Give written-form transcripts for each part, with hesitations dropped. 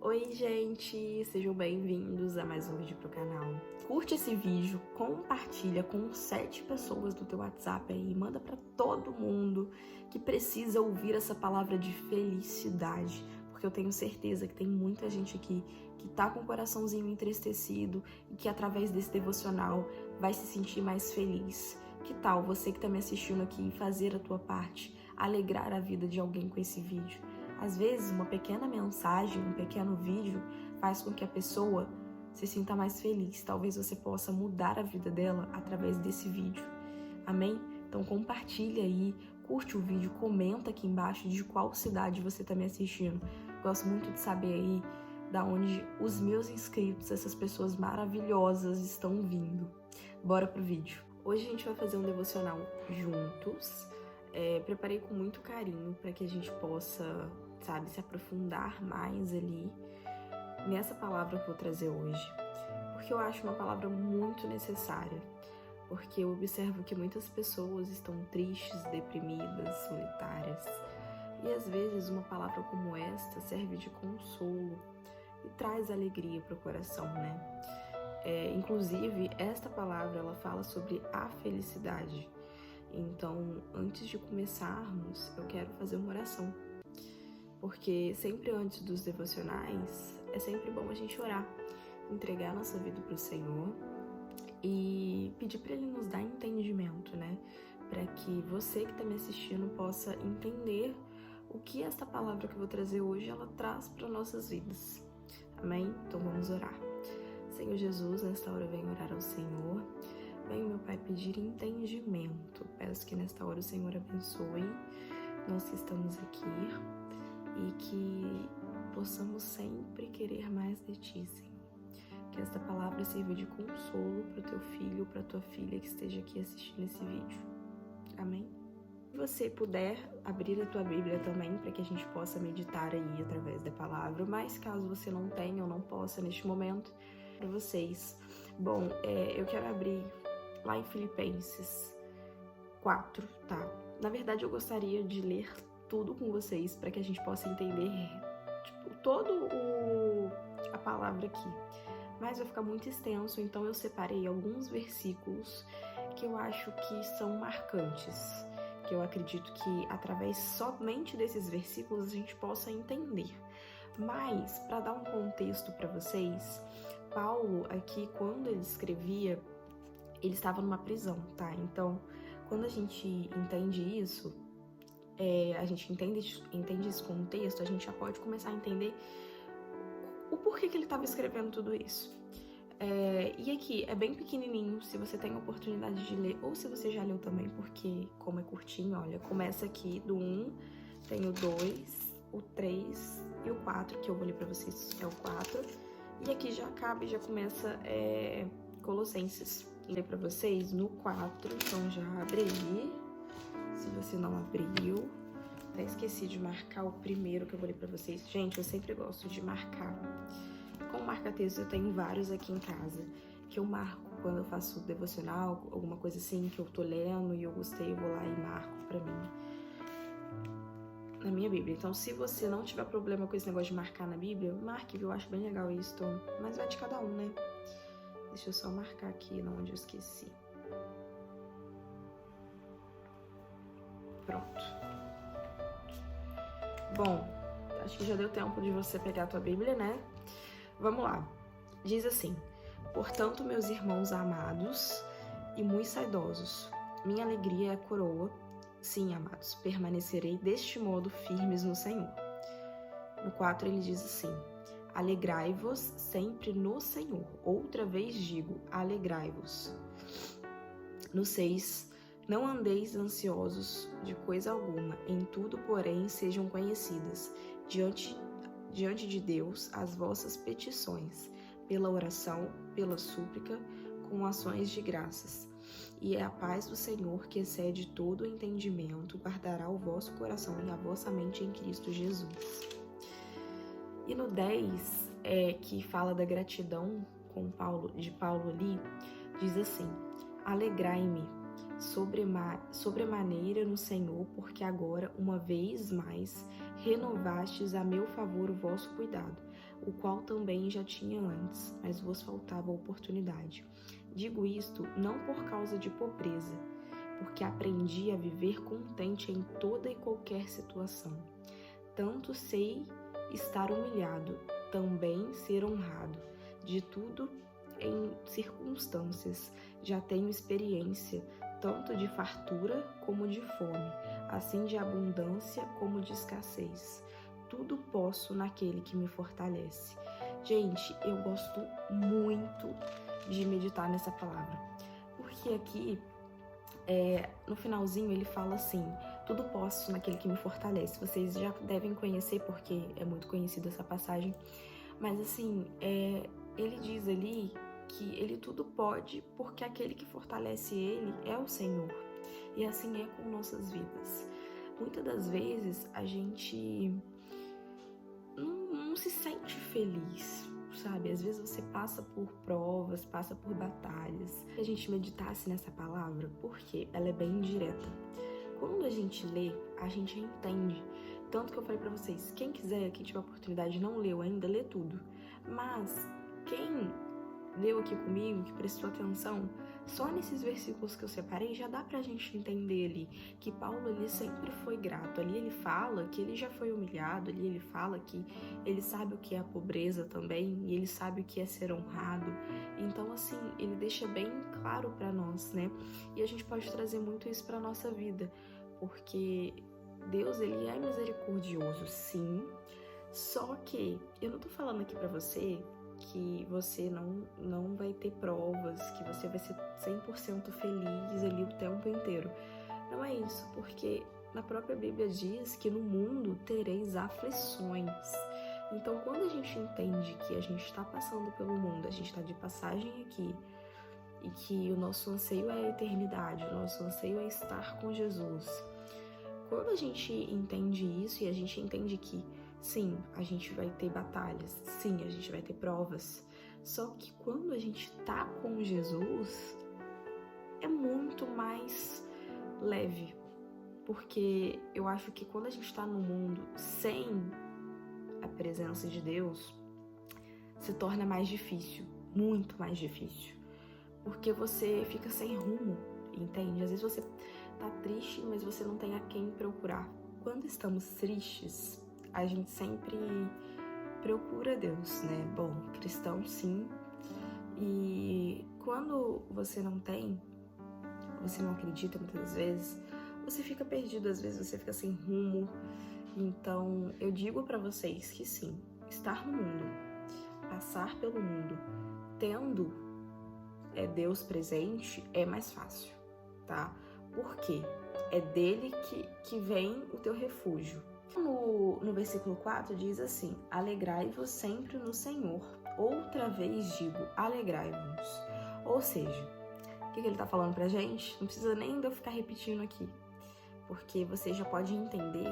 Oi, gente! Sejam bem-vindos a mais um vídeo pro canal. Curte esse vídeo, compartilha com 7 pessoas do teu WhatsApp aí, manda pra todo mundo que precisa ouvir essa palavra de felicidade, porque eu tenho certeza que tem muita gente aqui que tá com o coraçãozinho entristecido e que através desse devocional vai se sentir mais feliz. Que tal você que tá me assistindo aqui fazer a tua parte, alegrar a vida de alguém com esse vídeo? Às vezes, uma pequena mensagem, um pequeno vídeo faz com que a pessoa se sinta mais feliz. Talvez você possa mudar a vida dela através desse vídeo. Amém? Então compartilha aí, curte o vídeo, comenta aqui embaixo de qual cidade você está me assistindo. Gosto muito de saber aí da onde os meus inscritos, essas pessoas maravilhosas, estão vindo. Bora pro vídeo. Hoje a gente vai fazer um devocional juntos. Preparei com muito carinho para que a gente possa, se aprofundar mais ali nessa palavra que eu vou trazer hoje, porque eu acho uma palavra muito necessária, porque eu observo que muitas pessoas estão tristes, deprimidas, solitárias, e às vezes uma palavra como esta serve de consolo e traz alegria para o coração, né? Inclusive, esta palavra ela fala sobre a felicidade. Então, antes de começarmos, eu quero fazer uma oração. Porque sempre antes dos devocionais, é sempre bom a gente orar, entregar a nossa vida para o Senhor e pedir para Ele nos dar entendimento, né? Para que você que está me assistindo possa entender o que esta palavra que eu vou trazer hoje, ela traz para nossas vidas. Amém? Então vamos orar. Senhor Jesus, nesta hora eu venho orar ao Senhor. Venho, meu Pai, pedir entendimento. Peço que nesta hora o Senhor abençoe nós que estamos aqui e que possamos sempre querer mais de Ti, Senhor. Que esta palavra sirva de consolo para o Teu filho, para a Tua filha que esteja aqui assistindo esse vídeo. Amém? Se você puder abrir a Tua Bíblia também, para que a gente possa meditar aí através da palavra, mas caso você não tenha ou não possa neste momento, para vocês. Bom, eu quero abrir lá em Filipenses 4, tá? Na verdade, eu gostaria de ler tudo com vocês para que a gente possa entender, a palavra aqui. Mas vai ficar muito extenso, então eu separei alguns versículos que eu acho que são marcantes, que eu acredito que através somente desses versículos a gente possa entender. Mas, para dar um contexto para vocês, Paulo aqui, quando ele escrevia, ele estava numa prisão, tá? Então, quando a gente entende isso, a gente entende esse contexto, a gente já pode começar a entender o porquê que ele estava escrevendo tudo isso. E aqui, é bem pequenininho, se você tem a oportunidade de ler, ou se você já leu também, porque como é curtinho, olha, começa aqui do 1, tem o 2, o 3 e o 4, que eu vou ler pra vocês, é o 4, e aqui já acaba e já começa Colossenses. Vou ler pra vocês no 4, então já abre aí, se você não abriu. Até esqueci de marcar o primeiro que eu vou ler pra vocês. Gente, eu sempre gosto de marcar. Como marca-texto, eu tenho vários aqui em casa, que eu marco quando eu faço devocional, alguma coisa assim que eu tô lendo e eu gostei, eu vou lá e marco pra mim na minha Bíblia. Então, se você não tiver problema com esse negócio de marcar na Bíblia, marque, viu? Eu acho bem legal isso, mas vai de cada um, né? Deixa eu só marcar aqui onde eu esqueci. Pronto. Bom, acho que já deu tempo de você pegar a tua Bíblia, né? Vamos lá. Diz assim: portanto, meus irmãos amados e muito saudosos, minha alegria é a coroa. Sim, amados, permanecerei deste modo firmes no Senhor. No 4 ele diz assim: alegrai-vos sempre no Senhor. Outra vez digo, alegrai-vos. No 6, não andeis ansiosos de coisa alguma, em tudo, porém, sejam conhecidas diante de Deus as vossas petições, pela oração, pela súplica, com ações de graças. E a paz do Senhor, que excede todo o entendimento, guardará o vosso coração e a vossa mente em Cristo Jesus. E no 10, que fala da gratidão de Paulo ali, diz assim: alegrai-me sobremaneira no Senhor, porque agora, uma vez mais, renovastes a meu favor o vosso cuidado, o qual também já tinha antes, mas vos faltava oportunidade. Digo isto não por causa de pobreza, porque aprendi a viver contente em toda e qualquer situação. Tanto sei estar humilhado, também ser honrado. De tudo em circunstâncias, já tenho experiência, tanto de fartura como de fome, assim de abundância como de escassez. Tudo posso naquele que me fortalece. Gente, eu gosto muito de meditar nessa palavra, porque aqui, no finalzinho, ele fala assim: tudo posso naquele que me fortalece. Vocês já devem conhecer, porque é muito conhecida essa passagem, mas assim, ele diz ali que ele tudo pode, porque aquele que fortalece ele é o Senhor. E assim é com nossas vidas. Muitas das vezes a gente não se sente feliz, sabe? Às vezes você passa por provas, passa por batalhas. Que a gente meditasse nessa palavra, porque ela é bem direta. Quando a gente lê, a gente entende. Tanto que eu falei pra vocês, quem quiser, quem tiver oportunidade, não leu ainda, lê tudo. Mas quem leu aqui comigo, que prestou atenção, só nesses versículos que eu separei, já dá pra gente entender ali que Paulo, ele sempre foi grato. Ali ele fala que ele já foi humilhado, ali ele fala que ele sabe o que é a pobreza também, e ele sabe o que é ser honrado. Então, assim, ele deixa bem claro pra nós, né? E a gente pode trazer muito isso pra nossa vida, porque Deus, ele é misericordioso, sim, só que eu não tô falando aqui pra você que você não vai ter provas, que você vai ser 100% feliz ali o tempo inteiro. Não é isso, porque na própria Bíblia diz que no mundo tereis aflições. Então, quando a gente entende que a gente está passando pelo mundo, a gente está de passagem aqui, e que o nosso anseio é a eternidade, o nosso anseio é estar com Jesus. Quando a gente entende isso e a gente entende que sim, a gente vai ter batalhas, sim, a gente vai ter provas, só que quando a gente tá com Jesus, é muito mais leve, porque eu acho que quando a gente tá no mundo sem a presença de Deus, se torna mais difícil, muito mais difícil, porque você fica sem rumo, entende? Às vezes você tá triste, mas você não tem a quem procurar. Quando estamos tristes, a gente sempre procura Deus, né? Bom, cristão sim. E quando você não tem, você não acredita muitas vezes, você fica perdido, às vezes você fica sem rumo. Então, eu digo pra vocês que sim, estar no mundo, passar pelo mundo, tendo Deus presente, é mais fácil, tá? Por quê? É dele que vem o teu refúgio. No versículo 4 diz assim: alegrai-vos sempre no Senhor. Outra vez digo, alegrai-vos. Ou seja, o que ele tá falando pra gente? Não precisa nem de eu ficar repetindo aqui, porque você já pode entender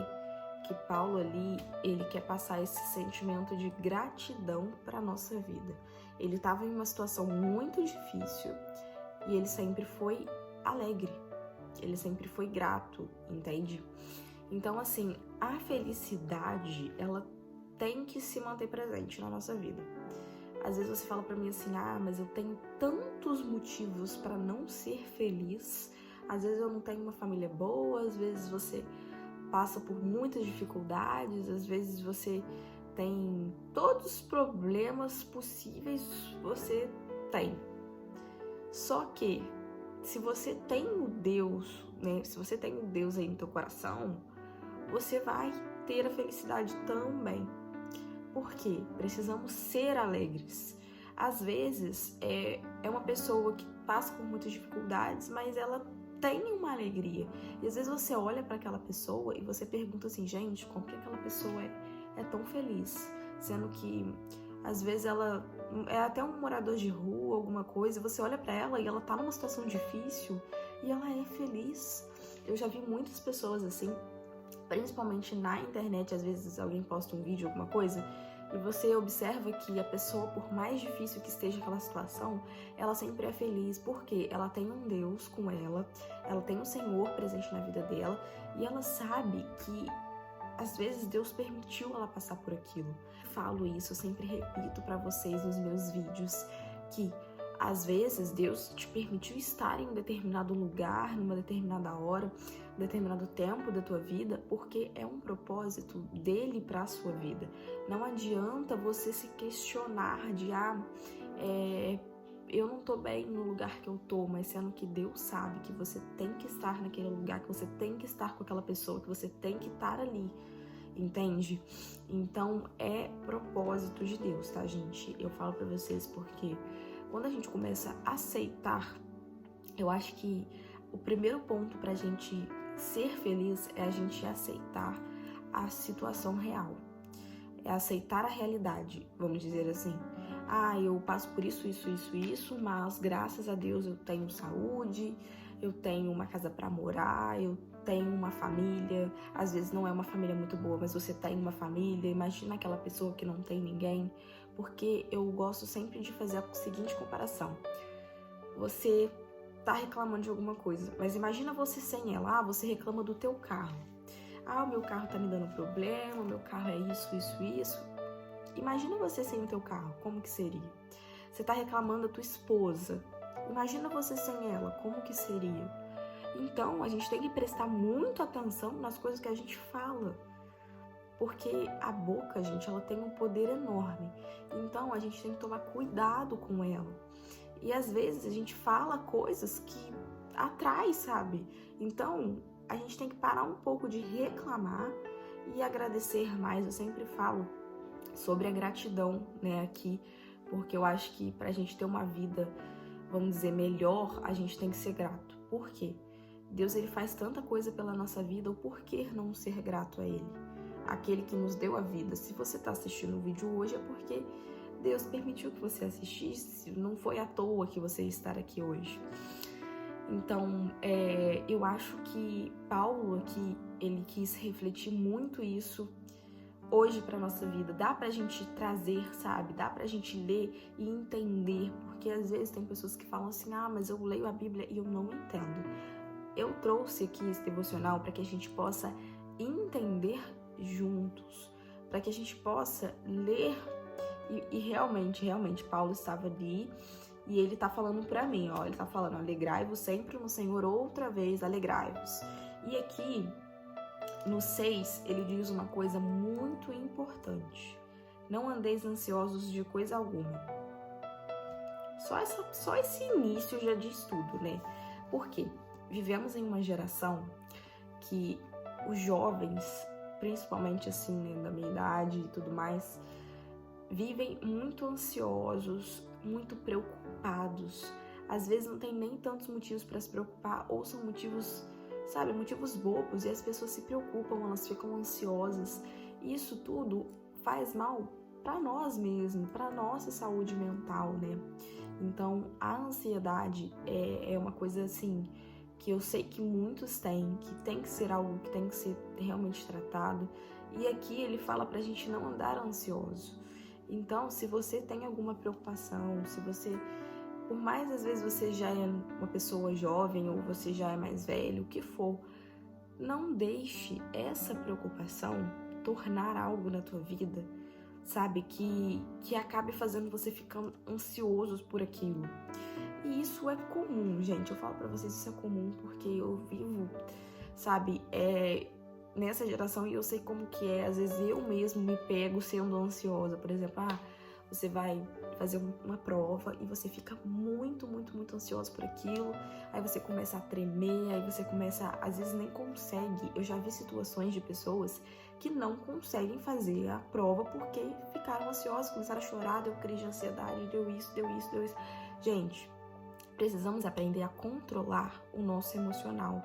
que Paulo ali, ele quer passar esse sentimento de gratidão pra nossa vida. Ele estava em uma situação muito difícil e ele sempre foi alegre, ele sempre foi grato, entende? Então, assim, a felicidade, ela tem que se manter presente na nossa vida. Às vezes você fala pra mim assim, mas eu tenho tantos motivos pra não ser feliz. Às vezes eu não tenho uma família boa, às vezes você passa por muitas dificuldades, às vezes você tem todos os problemas possíveis, você tem. Só que, se você tem o Deus, né, se você tem o Deus aí no teu coração, você vai ter a felicidade também. Por quê? Precisamos ser alegres. Às vezes, é uma pessoa que passa por muitas dificuldades, mas ela tem uma alegria. E às vezes você olha para aquela pessoa e você pergunta assim, gente, como que aquela pessoa é tão feliz? Sendo que, às vezes, ela é até um morador de rua, alguma coisa, você olha para ela e ela tá numa situação difícil e ela é feliz. Eu já vi muitas pessoas assim, principalmente na internet, às vezes alguém posta um vídeo, alguma coisa, e você observa que a pessoa, por mais difícil que esteja aquela situação, ela sempre é feliz, porque ela tem um Deus com ela tem um Senhor presente na vida dela, e ela sabe que às vezes Deus permitiu ela passar por aquilo. Falo isso, eu sempre repito para vocês nos meus vídeos que às vezes Deus te permitiu estar em um determinado lugar, numa determinada hora, determinado tempo da tua vida, porque é um propósito dele para a sua vida. Não adianta você se questionar de eu não tô bem no lugar que eu tô, mas sendo que Deus sabe que você tem que estar naquele lugar, que você tem que estar com aquela pessoa, que você tem que estar ali, entende? Então é propósito de Deus, tá, gente? Eu falo pra vocês porque quando a gente começa a aceitar, eu acho que o primeiro ponto pra gente ser feliz é a gente aceitar a situação real. É aceitar a realidade, vamos dizer assim. Eu passo por isso, mas graças a Deus eu tenho saúde, eu tenho uma casa para morar, eu tenho uma família. Às vezes não é uma família muito boa, mas você tem uma família. Imagina aquela pessoa que não tem ninguém. Porque eu gosto sempre de fazer a seguinte comparação. Você tá reclamando de alguma coisa, mas imagina você sem ela. Você reclama do teu carro. O meu carro tá me dando problema, o meu carro é isso. Imagina você sem o teu carro, como que seria? Você tá reclamando da tua esposa. Imagina você sem ela, como que seria? Então, a gente tem que prestar muito atenção nas coisas que a gente fala. Porque a boca, gente, ela tem um poder enorme. Então, a gente tem que tomar cuidado com ela. E às vezes a gente fala coisas que atrai, sabe? Então, a gente tem que parar um pouco de reclamar e agradecer mais. Eu sempre falo sobre a gratidão, né, aqui, porque eu acho que pra gente ter uma vida, vamos dizer, melhor, a gente tem que ser grato. Por quê? Deus, ele faz tanta coisa pela nossa vida, o porquê não ser grato a ele? Aquele que nos deu a vida. Se você tá assistindo o vídeo hoje, é porque Deus permitiu que você assistisse, não foi à toa que você está aqui hoje. Então, eu acho que Paulo aqui, ele quis refletir muito isso hoje para nossa vida. Dá pra gente trazer, sabe? Dá pra gente ler e entender, porque às vezes tem pessoas que falam assim, mas eu leio a Bíblia e eu não entendo. Eu trouxe aqui esse devocional para que a gente possa entender juntos, para que a gente possa ler e realmente Paulo estava ali e ele tá falando para mim, ele tá falando, alegrai-vos sempre no Senhor, outra vez alegrai-vos. E aqui no 6, ele diz uma coisa muito importante. Não andeis ansiosos de coisa alguma. Só esse início já diz tudo, né? Por quê? Vivemos em uma geração que os jovens, principalmente assim, né, da minha idade e tudo mais, vivem muito ansiosos, muito preocupados. Às vezes não tem nem tantos motivos para se preocupar, ou são motivos, sabe, motivos bobos, e as pessoas se preocupam, elas ficam ansiosas. E isso tudo faz mal para nós mesmos, para nossa saúde mental, né? Então, a ansiedade é uma coisa assim que eu sei que muitos têm, que tem que ser algo que tem que ser realmente tratado. E aqui ele fala pra gente não andar ansioso. Então, se você tem alguma preocupação, se você, por mais às vezes você já é uma pessoa jovem ou você já é mais velho, o que for, não deixe essa preocupação tornar algo na tua vida, sabe, que acabe fazendo você ficar ansioso por aquilo. E isso é comum, gente, eu falo pra vocês, isso é comum porque eu vivo, sabe, nessa geração e eu sei como que é. Às vezes eu mesmo me pego sendo ansiosa, por exemplo, você vai fazer uma prova e você fica muito ansioso por aquilo, aí você começa a tremer, aí você começa, às vezes nem consegue. Eu já vi situações de pessoas que não conseguem fazer a prova porque ficaram ansiosas, começaram a chorar, deu crise de ansiedade, deu isso. Gente, precisamos aprender a controlar o nosso emocional.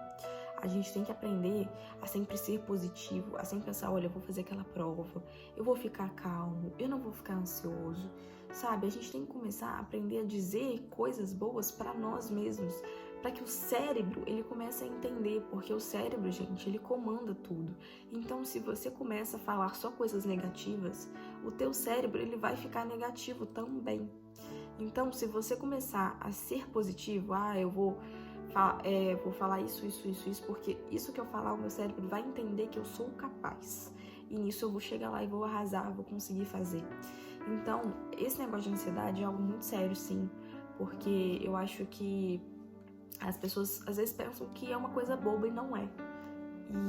A gente tem que aprender a sempre ser positivo, a sempre pensar, olha, eu vou fazer aquela prova, eu vou ficar calmo, eu não vou ficar ansioso, sabe? A gente tem que começar a aprender a dizer coisas boas para nós mesmos, para que o cérebro, ele comece a entender, porque o cérebro, gente, ele comanda tudo. Então, se você começa a falar só coisas negativas, o teu cérebro, ele vai ficar negativo também. Então, se você começar a ser positivo, eu vou falar isso, porque isso que eu falar, o meu cérebro vai entender que eu sou capaz. e nisso eu vou chegar lá e vou arrasar, vou conseguir fazer. Então, esse negócio de ansiedade é algo muito sério, sim, porque eu acho que as pessoas às vezes pensam que é uma coisa boba e não é.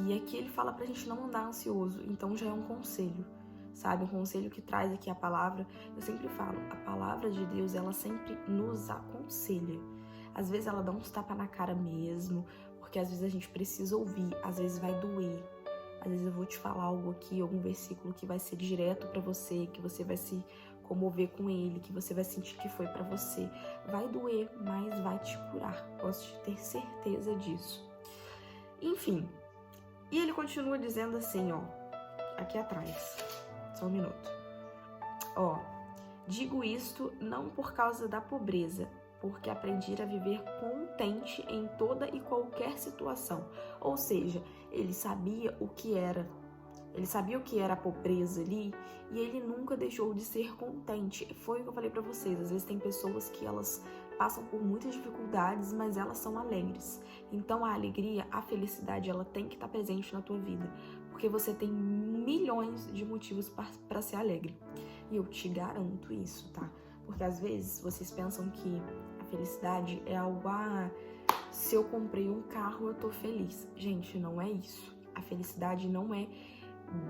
E aqui ele fala pra gente não andar ansioso, então já é um conselho, sabe? Um conselho que traz aqui a palavra. Eu sempre falo, a palavra de Deus, ela sempre nos aconselha. Às vezes ela dá uns tapas na cara mesmo, porque às vezes a gente precisa ouvir, às vezes vai doer. Às vezes eu vou te falar algo aqui, algum versículo que vai ser direto pra você, que você vai se comover com ele, que você vai sentir que foi pra você. Vai doer, mas vai te curar. Posso te ter certeza disso. Enfim, e ele continua dizendo assim, ó, aqui atrás, só um minuto. Ó, digo isto não por causa da pobreza, porque aprendi a viver contente em toda e qualquer situação. Ou seja, ele sabia o que era a pobreza ali e ele nunca deixou de ser contente. Foi o que eu falei pra vocês, às vezes tem pessoas que elas passam por muitas dificuldades, mas elas são alegres. Então a alegria, a felicidade, ela tem que estar presente na tua vida, porque você tem milhões de motivos para ser alegre. E eu te garanto isso, tá? Porque às vezes vocês pensam que a felicidade é algo, se eu comprei um carro eu tô feliz. Gente, não é isso. A felicidade não é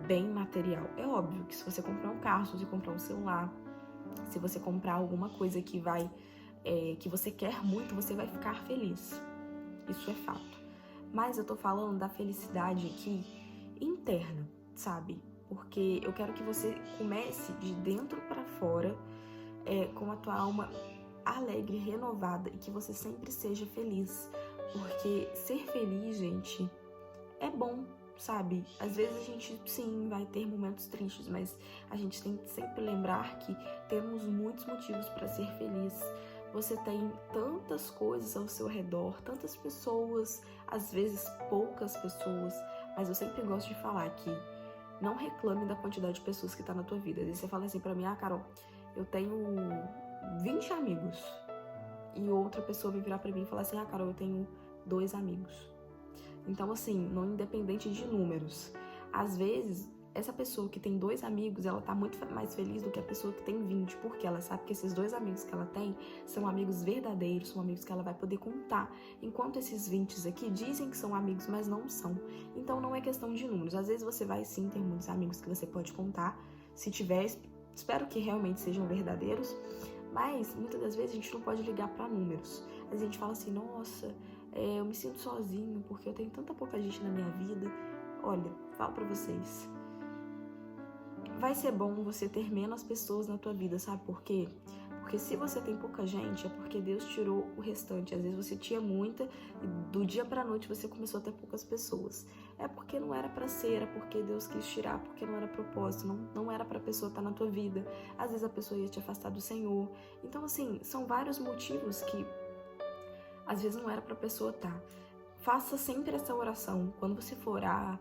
bem material. É óbvio que se você comprar um carro, se você comprar um celular, se você comprar alguma coisa que que você quer muito, você vai ficar feliz. Isso é fato. Mas eu tô falando da felicidade aqui interna, sabe? Porque eu quero que você comece de dentro para fora, com a tua alma alegre, renovada, e que você sempre seja feliz. Porque ser feliz, gente, é bom, sabe? Às vezes a gente, sim, vai ter momentos tristes, mas a gente tem que sempre lembrar que temos muitos motivos para ser feliz. Você tem tantas coisas ao seu redor, tantas pessoas, às vezes poucas pessoas, mas eu sempre gosto de falar que não reclame da quantidade de pessoas que tá na tua vida. Às vezes você fala assim pra mim, Carol, eu tenho 20 amigos. E outra pessoa vem virar pra mim e falar assim, Carol, eu tenho 2 amigos. Então, assim, não independente de números. Às vezes, essa pessoa que tem 2 amigos, ela tá muito mais feliz do que a pessoa que tem 20, porque ela sabe que esses 2 amigos que ela tem são amigos verdadeiros, são amigos que ela vai poder contar, enquanto esses 20 aqui dizem que são amigos, mas não são. Então não é questão de números. Às vezes você vai sim ter muitos amigos que você pode contar, se tiver, espero que realmente sejam verdadeiros, mas muitas das vezes a gente não pode ligar para números. Às vezes a gente fala assim, nossa, eu me sinto sozinho porque eu tenho tanta pouca gente na minha vida. Olha, falo pra vocês, vai ser bom você ter menos pessoas na tua vida, sabe por quê? Porque se você tem pouca gente, é porque Deus tirou o restante. Às vezes você tinha muita e do dia pra noite você começou a ter poucas pessoas. É porque não era pra ser, era porque Deus quis tirar, porque não era propósito, não era pra pessoa estar na tua vida. Às vezes a pessoa ia te afastar do Senhor. Então, assim, são vários motivos que às vezes não era pra pessoa estar. Faça sempre essa oração. Quando você for orar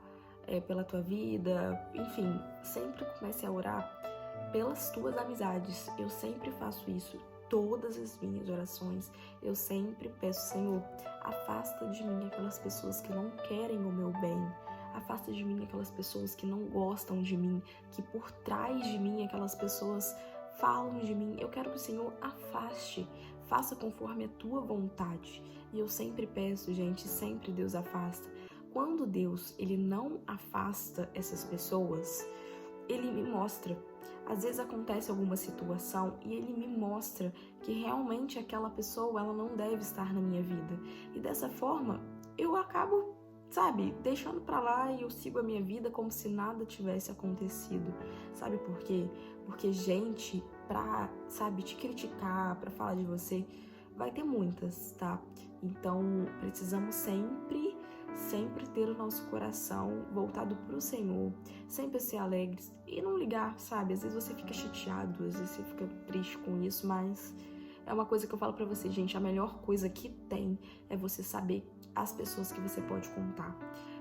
pela tua vida, enfim, sempre comece a orar pelas tuas amizades. Eu sempre faço isso. Todas as minhas orações, eu sempre peço, Senhor, afasta de mim aquelas pessoas que não querem o meu bem. Afasta de mim aquelas pessoas que não gostam de mim, que por trás de mim aquelas pessoas falam de mim. Eu quero que o Senhor afaste, faça conforme a tua vontade. E eu sempre peço, gente, sempre Deus afasta. Quando Deus, ele não afasta essas pessoas, ele me mostra. Às vezes acontece alguma situação e ele me mostra que realmente aquela pessoa, ela não deve estar na minha vida. E dessa forma, eu acabo, sabe, deixando pra lá e eu sigo a minha vida como se nada tivesse acontecido. Sabe por quê? Porque gente, pra, sabe, te criticar, pra falar de você, vai ter muitas, tá? Então, precisamos sempre ter o nosso coração voltado pro Senhor, sempre ser alegres e não ligar, sabe? Às vezes você fica chateado, às vezes você fica triste com isso, mas é uma coisa que eu falo pra você, gente, a melhor coisa que tem é você saber as pessoas que você pode contar,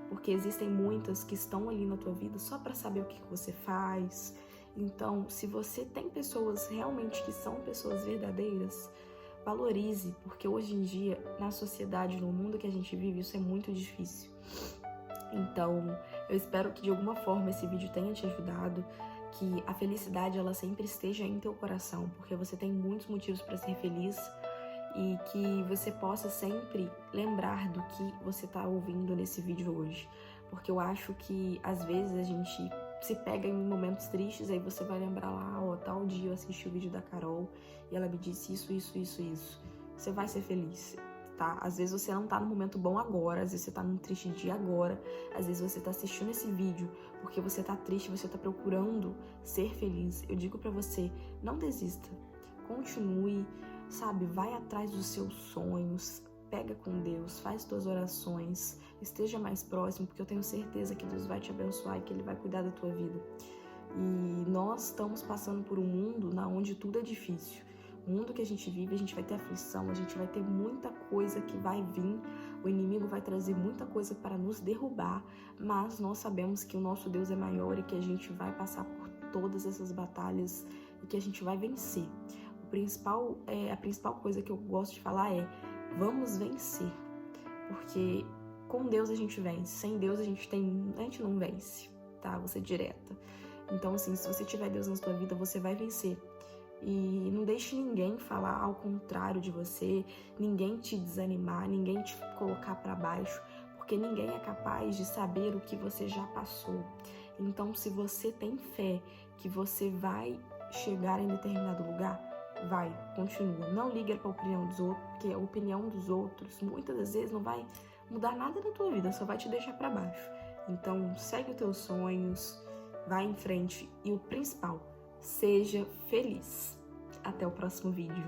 porque existem muitas que estão ali na tua vida só pra saber o que você faz. Então, se você tem pessoas realmente que são pessoas verdadeiras, valorize, porque hoje em dia, na sociedade, no mundo que a gente vive, isso é muito difícil. Então, eu espero que de alguma forma esse vídeo tenha te ajudado, que a felicidade ela sempre esteja em teu coração, porque você tem muitos motivos para ser feliz e que você possa sempre lembrar do que você está ouvindo nesse vídeo hoje. Porque eu acho que às vezes a gente se pega em momentos tristes, aí você vai lembrar lá, ó, tal dia eu assisti o vídeo da Carol e ela me disse isso, isso, isso, isso. Você vai ser feliz, tá? Às vezes você não tá no momento bom agora, às vezes você tá num triste dia agora, às vezes você tá assistindo esse vídeo porque você tá triste, você tá procurando ser feliz. Eu digo pra você, não desista, continue, sabe? Vai atrás dos seus sonhos, pega com Deus, faz tuas orações, esteja mais próximo, porque eu tenho certeza que Deus vai te abençoar e que Ele vai cuidar da tua vida. E nós estamos passando por um mundo onde tudo é difícil. O mundo que a gente vive, a gente vai ter aflição, a gente vai ter muita coisa que vai vir, o inimigo vai trazer muita coisa para nos derrubar, mas nós sabemos que o nosso Deus é maior e que a gente vai passar por todas essas batalhas e que a gente vai vencer. A principal coisa que eu gosto de falar é: vamos vencer, porque com Deus a gente vence, sem Deus a gente não vence, tá? Vou ser direta. Então, assim, se você tiver Deus na sua vida, você vai vencer. E não deixe ninguém falar ao contrário de você, ninguém te desanimar, ninguém te colocar para baixo, porque ninguém é capaz de saber o que você já passou. Então, se você tem fé que você vai chegar em determinado lugar, vai, continua. Não liga para a opinião dos outros, porque a opinião dos outros muitas das vezes não vai mudar nada na tua vida, só vai te deixar para baixo. Então, segue os teus sonhos, vai em frente e o principal, seja feliz. Até o próximo vídeo.